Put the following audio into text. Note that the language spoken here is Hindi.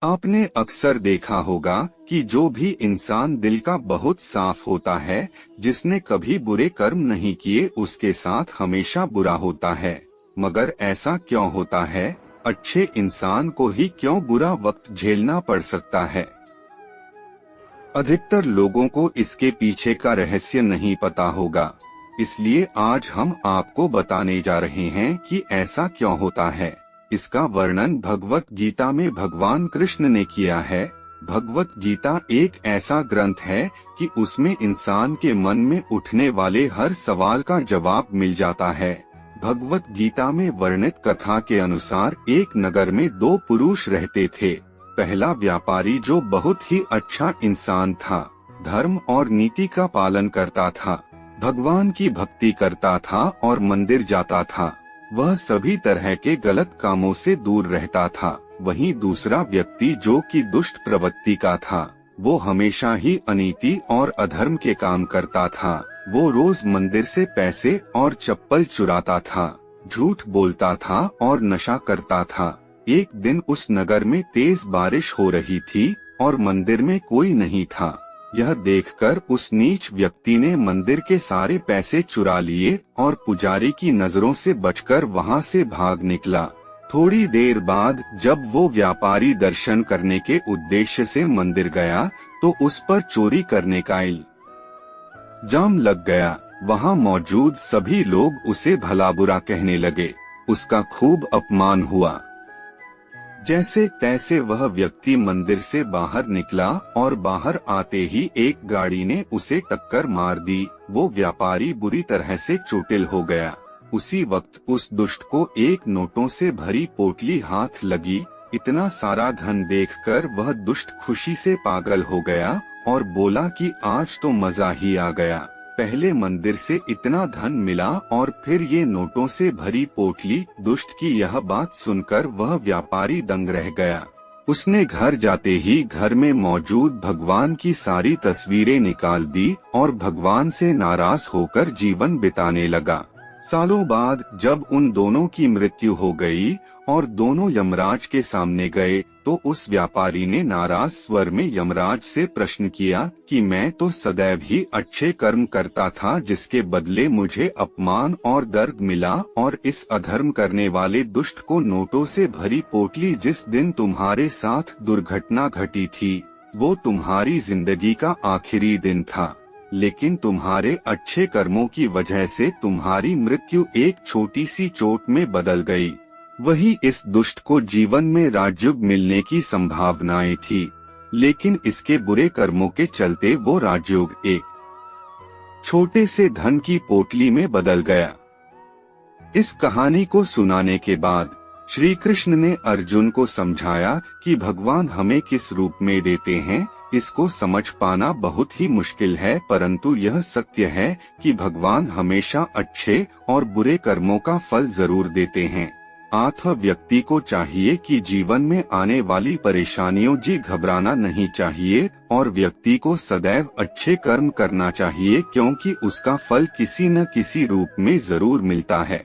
आपने अक्सर देखा होगा कि जो भी इंसान दिल का बहुत साफ होता है, जिसने कभी बुरे कर्म नहीं किए, उसके साथ हमेशा बुरा होता है। मगर ऐसा क्यों होता है? अच्छे इंसान को ही क्यों बुरा वक्त झेलना पड़ सकता है? अधिकतर लोगों को इसके पीछे का रहस्य नहीं पता होगा, इसलिए आज हम आपको बताने जा रहे हैं कि ऐसा क्यों होता है। इसका वर्णन भगवत गीता में भगवान कृष्ण ने किया है। भगवत गीता एक ऐसा ग्रंथ है कि उसमें इंसान के मन में उठने वाले हर सवाल का जवाब मिल जाता है। भगवत गीता में वर्णित कथा के अनुसार एक नगर में दो पुरुष रहते थे। पहला व्यापारी जो बहुत ही अच्छा इंसान था, धर्म और नीति का पालन करता था, भगवान की भक्ति करता था और मंदिर जाता था। वह सभी तरह के गलत कामों से दूर रहता था। वहीं दूसरा व्यक्ति जो कि दुष्ट प्रवृत्ति का था, वो हमेशा ही अनीति और अधर्म के काम करता था। वो रोज मंदिर से पैसे और चप्पल चुराता था, झूठ बोलता था और नशा करता था। एक दिन उस नगर में तेज बारिश हो रही थी और मंदिर में कोई नहीं था। यह देखकर उस नीच व्यक्ति ने मंदिर के सारे पैसे चुरा लिए और पुजारी की नजरों से बचकर वहां से भाग निकला। थोड़ी देर बाद जब वो व्यापारी दर्शन करने के उद्देश्य से मंदिर गया तो उस पर चोरी करने का इल्जाम लग गया। वहां मौजूद सभी लोग उसे भला बुरा कहने लगे। उसका खूब अपमान हुआ। जैसे तैसे वह व्यक्ति मंदिर से बाहर निकला और बाहर आते ही एक गाड़ी ने उसे टक्कर मार दी। वो व्यापारी बुरी तरह से चोटिल हो गया। उसी वक्त उस दुष्ट को एक नोटों से भरी पोटली हाथ लगी। इतना सारा धन देखकर वह दुष्ट खुशी से पागल हो गया और बोला कि आज तो मजा ही आ गया। पहले मंदिर से इतना धन मिला और फिर ये नोटों से भरी पोटली। दुष्ट की यह बात सुनकर वह व्यापारी दंग रह गया। उसने घर जाते ही घर में मौजूद भगवान की सारी तस्वीरें निकाल दी और भगवान से नाराज होकर जीवन बिताने लगा। सालों बाद जब उन दोनों की मृत्यु हो गई और दोनों यमराज के सामने गए तो उस व्यापारी ने नाराज स्वर में यमराज से प्रश्न किया कि मैं तो सदैव ही अच्छे कर्म करता था, जिसके बदले मुझे अपमान और दर्द मिला, और इस अधर्म करने वाले दुष्ट को नोटों से भरी पोटली। जिस दिन तुम्हारे साथ दुर्घटना घटी थी वो तुम्हारी जिंदगी का आखिरी दिन था, लेकिन तुम्हारे अच्छे कर्मों की वजह से तुम्हारी मृत्यु एक छोटी सी चोट में बदल गई। वही इस दुष्ट को जीवन में राजयोग मिलने की संभावनाएं थी, लेकिन इसके बुरे कर्मों के चलते वो राजयोग एक छोटे से धन की पोटली में बदल गया। इस कहानी को सुनाने के बाद श्री कृष्ण ने अर्जुन को समझाया कि भगवान हमें किस रूप में देते हैं, इसको समझ पाना बहुत ही मुश्किल है, परंतु यह सत्य है कि भगवान हमेशा अच्छे और बुरे कर्मों का फल जरूर देते हैं। अतः व्यक्ति को चाहिए कि जीवन में आने वाली परेशानियों से घबराना नहीं चाहिए और व्यक्ति को सदैव अच्छे कर्म करना चाहिए, क्योंकि उसका फल किसी न किसी रूप में जरूर मिलता है।